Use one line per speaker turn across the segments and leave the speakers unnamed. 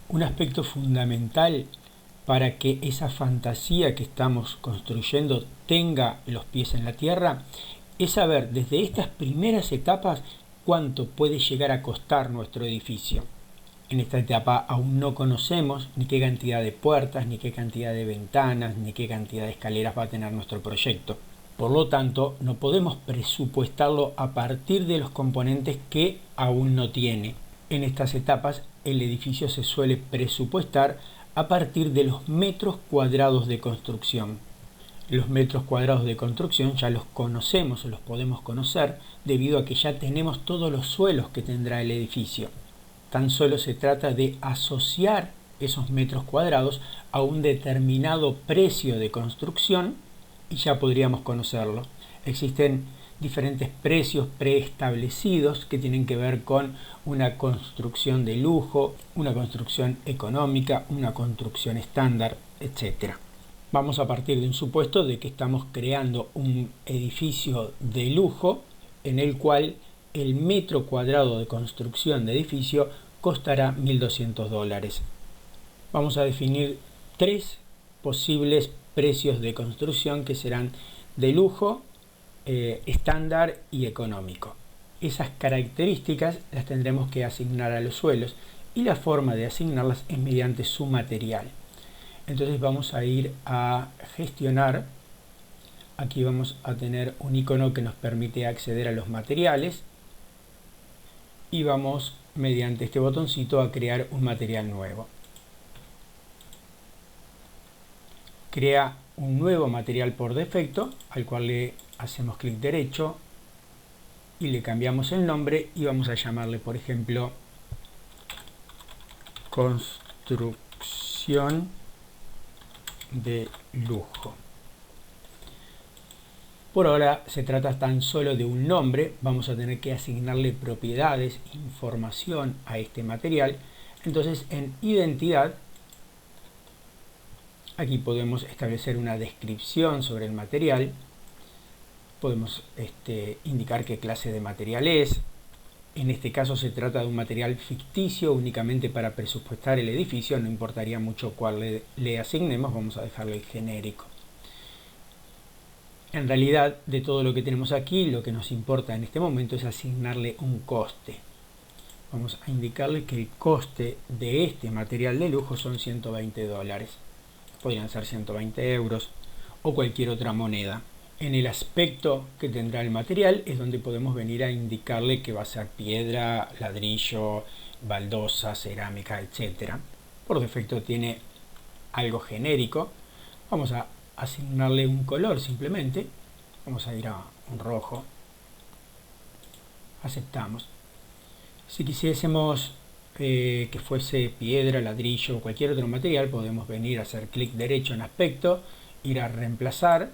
Un aspecto fundamental para que esa fantasía que estamos construyendo tenga los pies en la tierra es saber desde estas primeras etapas cuánto puede llegar a costar nuestro edificio. En esta etapa aún no conocemos ni qué cantidad de puertas, ni qué cantidad de ventanas, ni qué cantidad de escaleras va a tener nuestro proyecto. Por lo tanto, no podemos presupuestarlo a partir de los componentes que aún no tiene. En estas etapas, el edificio se suele presupuestar a partir de los metros cuadrados de construcción. Los metros cuadrados de construcción ya los conocemos o los podemos conocer debido a que ya tenemos todos los suelos que tendrá el edificio. Tan solo se trata de asociar esos metros cuadrados a un determinado precio de construcción y ya podríamos conocerlo. Existen diferentes precios preestablecidos que tienen que ver con una construcción de lujo, una construcción económica, una construcción estándar, etc. Vamos a partir de un supuesto de que estamos creando un edificio de lujo en el cual el metro cuadrado de construcción de edificio costará $1.200. Vamos a definir tres posibles precios de construcción que serán de lujo, estándar y económico. Esas características las tendremos que asignar a los suelos y la forma de asignarlas es mediante su material. Entonces vamos a ir a gestionar. Aquí vamos a tener un icono que nos permite acceder a los materiales y vamos mediante este botoncito a crear un material nuevo. Crea un nuevo material por defecto al cual le hacemos clic derecho y le cambiamos el nombre y vamos a llamarle, por ejemplo, construcción de lujo. Por ahora se trata tan solo de un nombre, vamos a tener que asignarle propiedades, información a este material. Entonces en identidad, aquí podemos establecer una descripción sobre el material, podemos indicar qué clase de material es. En este caso se trata de un material ficticio únicamente para presupuestar el edificio, no importaría mucho cuál le asignemos, vamos a dejarle el genérico. En realidad, de todo lo que tenemos aquí, lo que nos importa en este momento es asignarle un coste. Vamos a indicarle que el coste de este material de lujo son $120. Podrían ser 120 euros o cualquier otra moneda. En el aspecto que tendrá el material es donde podemos venir a indicarle que va a ser piedra, ladrillo, baldosa, cerámica, etc. Por defecto tiene algo genérico. Vamos a asignarle un color simplemente. Vamos a ir a un rojo. Aceptamos. Si quisiésemos que fuese piedra, ladrillo o cualquier otro material, podemos venir a hacer clic derecho en aspecto, ir a reemplazar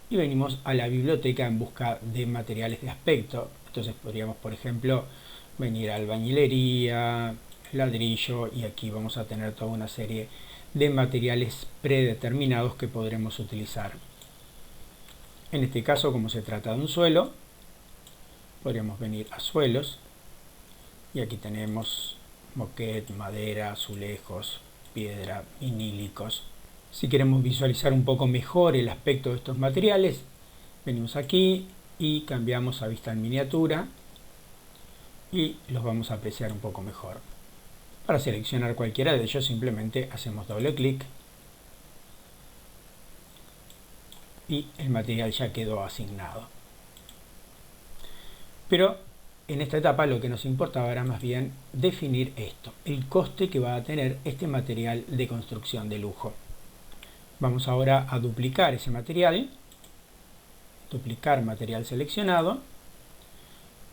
y venimos a la biblioteca en busca de materiales de aspecto. Entonces podríamos, por ejemplo, venir a albañilería, ladrillo, y aquí vamos a tener toda una serie de materiales predeterminados que podremos utilizar. En este caso, como se trata de un suelo, podríamos venir a suelos y aquí tenemos moquette, madera, azulejos, piedra, vinílicos. Si queremos visualizar un poco mejor el aspecto de estos materiales, venimos aquí y cambiamos a vista en miniatura y los vamos a apreciar un poco mejor. Para seleccionar cualquiera de ellos simplemente hacemos doble clic y el material ya quedó asignado. Pero en esta etapa lo que nos importaba era más bien definir esto, el coste que va a tener este material de construcción de lujo. Vamos ahora a duplicar ese material, duplicar material seleccionado,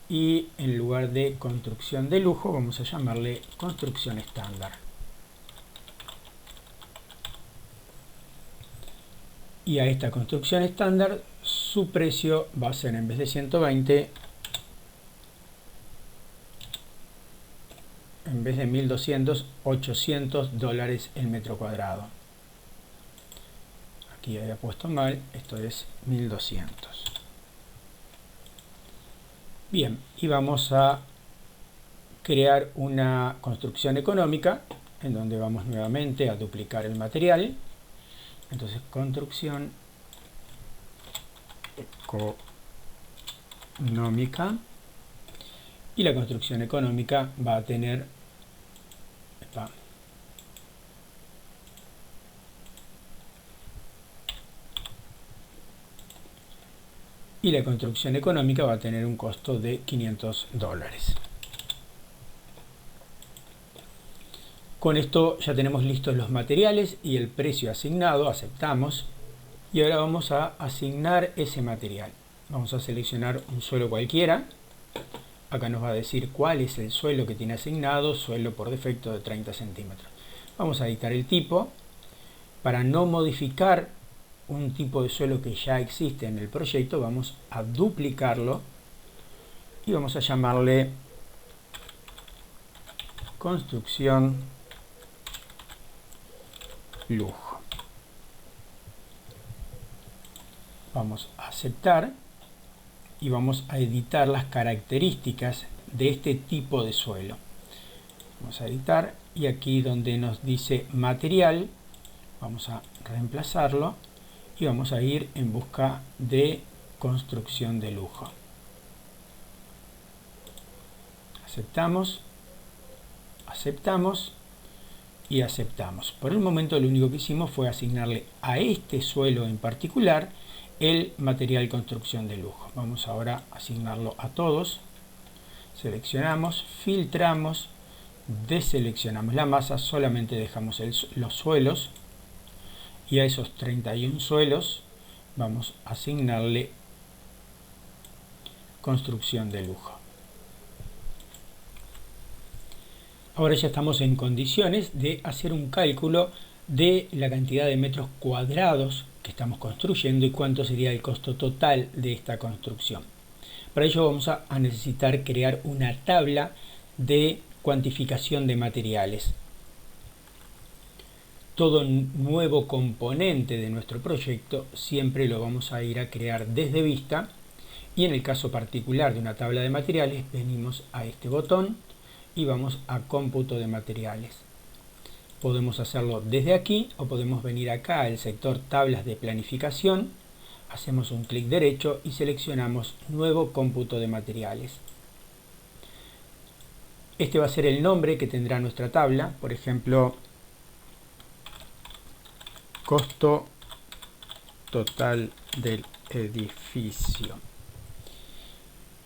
y en lugar de construcción de lujo vamos a llamarle construcción estándar. Y a esta construcción estándar su precio va a ser, en vez de 120, en vez de 1.200, $800 el metro cuadrado. Aquí había puesto mal, esto es 1.200. Bien, y vamos a crear una construcción económica. en donde vamos nuevamente a duplicar el material. Entonces construcción económica, y la construcción económica va a tener un costo de $500. Con esto ya tenemos listos los materiales y el precio asignado. Aceptamos. Y ahora vamos a asignar ese material. Vamos a seleccionar un suelo cualquiera. Acá nos va a decir cuál es el suelo que tiene asignado. Suelo por defecto de 30 centímetros. Vamos a editar el tipo. Para no modificar un tipo de suelo que ya existe en el proyecto, vamos a duplicarlo y vamos a llamarle construcción lujo. Vamos a aceptar y vamos a editar las características de este tipo de suelo. Vamos a editar y aquí donde nos dice material vamos a reemplazarlo y vamos a ir en busca de construcción de lujo. Aceptamos, aceptamos y aceptamos. Por el momento lo único que hicimos fue asignarle a este suelo en particular el material construcción de lujo. Vamos ahora a asignarlo a todos. Seleccionamos, filtramos, deseleccionamos la masa, solamente dejamos los suelos, y a esos 31 suelos vamos a asignarle construcción de lujo. Ahora ya estamos en condiciones de hacer un cálculo de la cantidad de metros cuadrados que estamos construyendo y cuánto sería el costo total de esta construcción. Para ello vamos a necesitar crear una tabla de cuantificación de materiales. Todo nuevo componente de nuestro proyecto siempre lo vamos a ir a crear desde vista, y en el caso particular de una tabla de materiales venimos a este botón y vamos a cómputo de materiales. Podemos hacerlo desde aquí o podemos venir acá al sector tablas de planificación, hacemos un clic derecho y seleccionamos nuevo cómputo de materiales. Este va a ser el nombre que tendrá nuestra tabla, por ejemplo, costo total del edificio.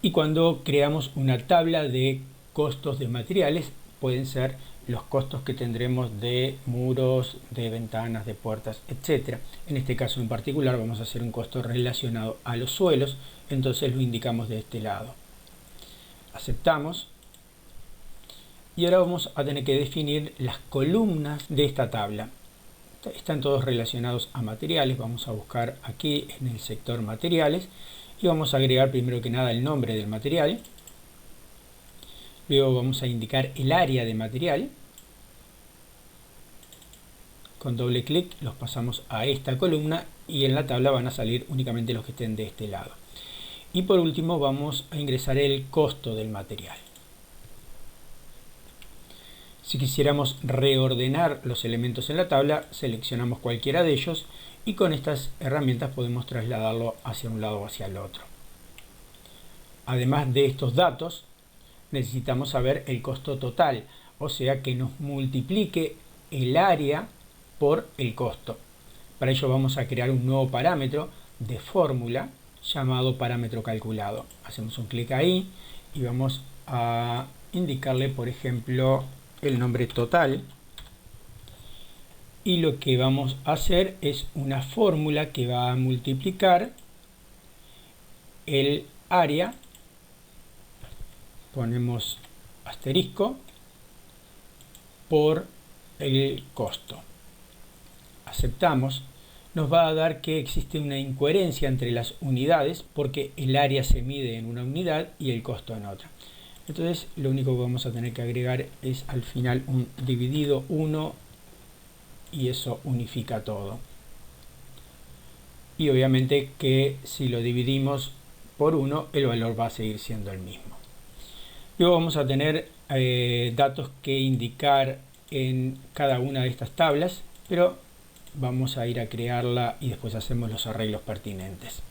Y cuando creamos una tabla de costos de materiales, pueden ser los costos que tendremos de muros, de ventanas, de puertas, etc. En este caso en particular vamos a hacer un costo relacionado a los suelos, entonces lo indicamos de este lado. Aceptamos. Y ahora vamos a tener que definir las columnas de esta tabla. Están todos relacionados a materiales. Vamos a buscar aquí en el sector materiales y vamos a agregar primero que nada el nombre del material. Luego vamos a indicar el área de material. Con doble clic los pasamos a esta columna y en la tabla van a salir únicamente los que estén de este lado. Y por último vamos a ingresar el costo del material. Si quisiéramos reordenar los elementos en la tabla, seleccionamos cualquiera de ellos y con estas herramientas podemos trasladarlo hacia un lado o hacia el otro. Además de estos datos, necesitamos saber el costo total, o sea que nos multiplique el área por el costo. Para ello vamos a crear un nuevo parámetro de fórmula llamado parámetro calculado. Hacemos un clic ahí y vamos a indicarle, por ejemplo, el nombre total, y lo que vamos a hacer es una fórmula que va a multiplicar el área, ponemos asterisco, por el costo. Aceptamos. Nos va a dar que existe una incoherencia entre las unidades porque el área se mide en una unidad y el costo en otra. Entonces lo único que vamos a tener que agregar es al final un dividido 1 y eso unifica todo. Y obviamente que si lo dividimos por 1 el valor va a seguir siendo el mismo. Luego vamos a tener datos que indicar en cada una de estas tablas, pero vamos a ir a crearla y después hacemos los arreglos pertinentes.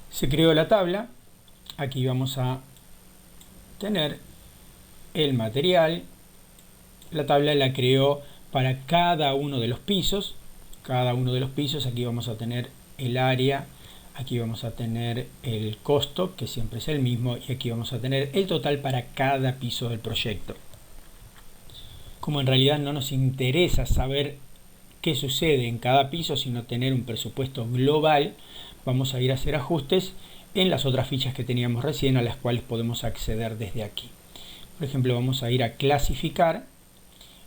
Se creó la tabla. Aquí vamos a tener el material. La tabla la creó para cada uno de los pisos. Cada uno de los pisos, aquí vamos a tener el área, aquí vamos a tener el costo, que siempre es el mismo, y aquí vamos a tener el total para cada piso del proyecto. Como en realidad no nos interesa saber qué sucede en cada piso, sino tener un presupuesto global, vamos a ir a hacer ajustes en las otras fichas que teníamos recién, a las cuales podemos acceder desde aquí. Por ejemplo, vamos a ir a clasificar,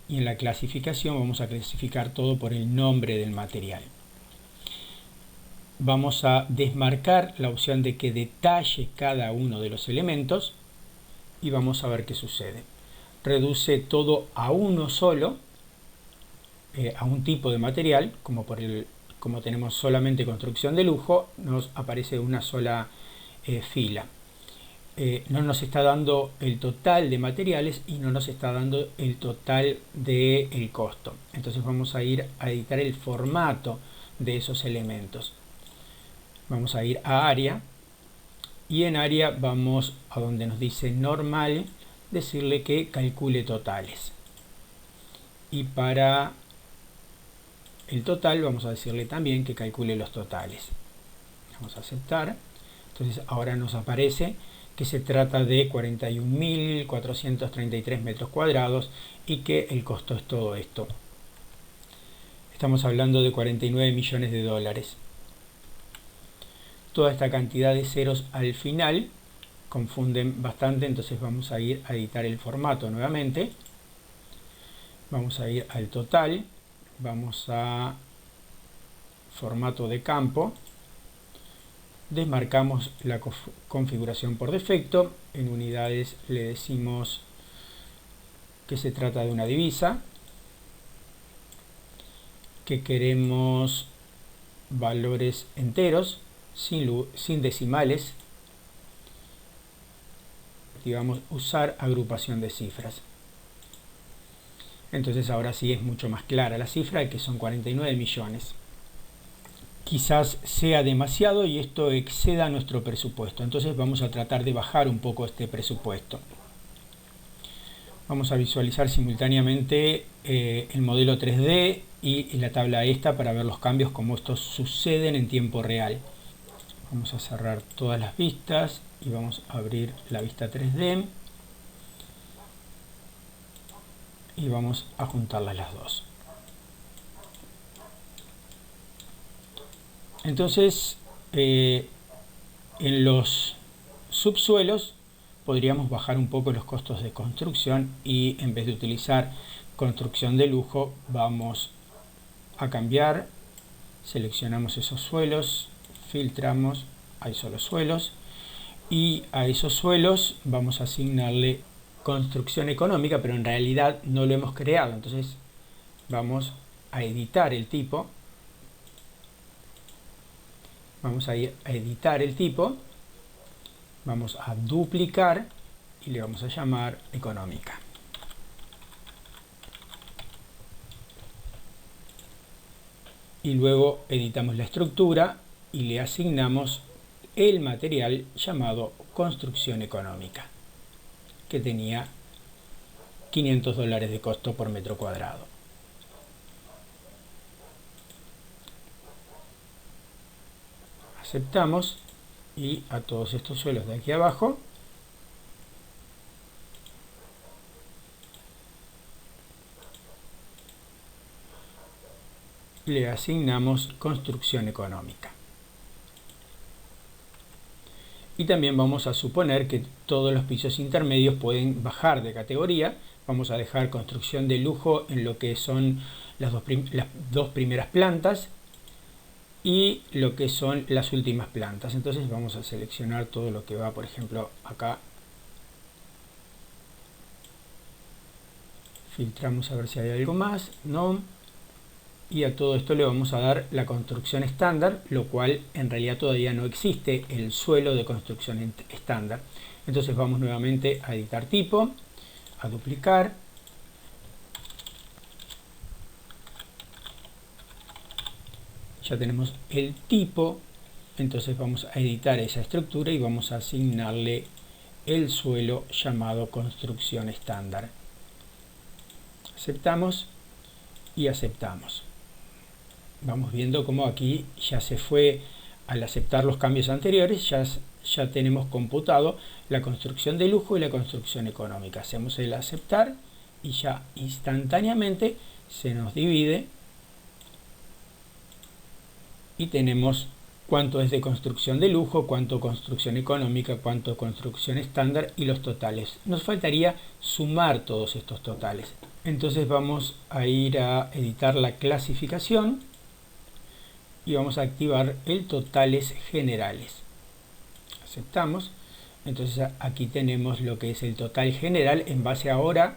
y en la clasificación vamos a clasificar todo por el nombre del material. Vamos a desmarcar la opción de que detalle cada uno de los elementos y vamos a ver qué sucede. Reduce todo a uno solo, a un tipo de material, como tenemos solamente construcción de lujo, nos aparece una sola fila. No nos está dando el total de materiales y no nos está dando el total del costo. Entonces vamos a ir a editar el formato de esos elementos. Vamos a ir a área y en área vamos a donde nos dice normal, decirle que calcule totales. Y para el total vamos a decirle también que calcule los totales. Vamos a aceptar. Entonces ahora nos aparece que se trata de 41.433 metros cuadrados y que el costo es todo esto. Estamos hablando de 49 millones de dólares. Toda esta cantidad de ceros al final confunden bastante, entonces vamos a ir a editar el formato nuevamente. Vamos a ir al total, vamos a formato de campo. Desmarcamos la configuración por defecto. En unidades le decimos que se trata de una divisa, que queremos valores enteros, sin decimales. Activamos usar agrupación de cifras. Entonces ahora sí es mucho más clara la cifra, que son 49 millones. Quizás sea demasiado y esto exceda nuestro presupuesto. Entonces vamos a tratar de bajar un poco este presupuesto. Vamos a visualizar simultáneamente el modelo 3D y la tabla esta para ver los cambios como estos suceden en tiempo real. Vamos a cerrar todas las vistas y vamos a abrir la vista 3D. Y vamos a juntarlas las dos. Entonces, en los subsuelos podríamos bajar un poco los costos de construcción y en vez de utilizar construcción de lujo, vamos a cambiar, seleccionamos esos suelos, filtramos, hay solo suelos, y a esos suelos vamos a asignarle construcción económica, pero en realidad no lo hemos creado. Entonces vamos a editar el tipo. Vamos a ir a editar el tipo, vamos a duplicar y le vamos a llamar económica. Y luego editamos la estructura y le asignamos el material llamado construcción económica, que tenía $500 de costo por metro cuadrado. Aceptamos y a todos estos suelos de aquí abajo le asignamos construcción económica. Y también vamos a suponer que todos los pisos intermedios pueden bajar de categoría. Vamos a dejar construcción de lujo en lo que son las dos primeras plantas y lo que son las últimas plantas. Entonces vamos a seleccionar todo lo que va, por ejemplo, acá. Filtramos a ver si hay algo más. No. Y a todo esto le vamos a dar la construcción estándar, lo cual en realidad todavía no existe el suelo de construcción estándar. Entonces vamos nuevamente a editar tipo, a duplicar. Ya tenemos el tipo, entonces vamos a editar esa estructura y vamos a asignarle el suelo llamado construcción estándar. Aceptamos y aceptamos. Vamos viendo cómo aquí ya se fue, al aceptar los cambios anteriores, ya tenemos computado la construcción de lujo y la construcción económica. Hacemos el aceptar y ya instantáneamente se nos divide y tenemos cuánto es de construcción de lujo, cuánto construcción económica, cuánto construcción estándar y los totales. Nos faltaría sumar todos estos totales. Entonces vamos a ir a editar la clasificación y vamos a activar el totales generales. Aceptamos. Entonces aquí tenemos lo que es el total general en base ahora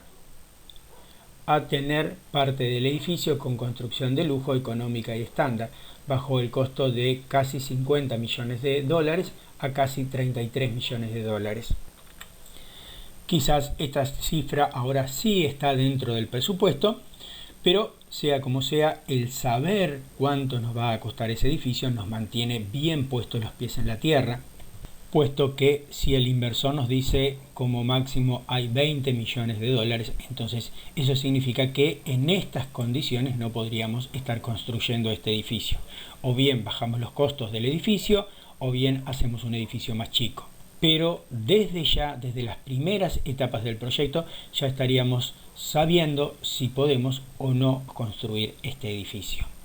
a tener parte del edificio con construcción de lujo, económica y estándar, bajo el costo de casi 50 millones de dólares a casi 33 millones de dólares. Quizás esta cifra ahora sí está dentro del presupuesto, pero sea como sea, el saber cuánto nos va a costar ese edificio nos mantiene bien puestos los pies en la tierra, puesto que si el inversor nos dice como máximo hay 20 millones de dólares, entonces eso significa que en estas condiciones no podríamos estar construyendo este edificio. O bien bajamos los costos del edificio, o bien hacemos un edificio más chico. Pero desde ya, desde las primeras etapas del proyecto, ya estaríamos sabiendo si podemos o no construir este edificio.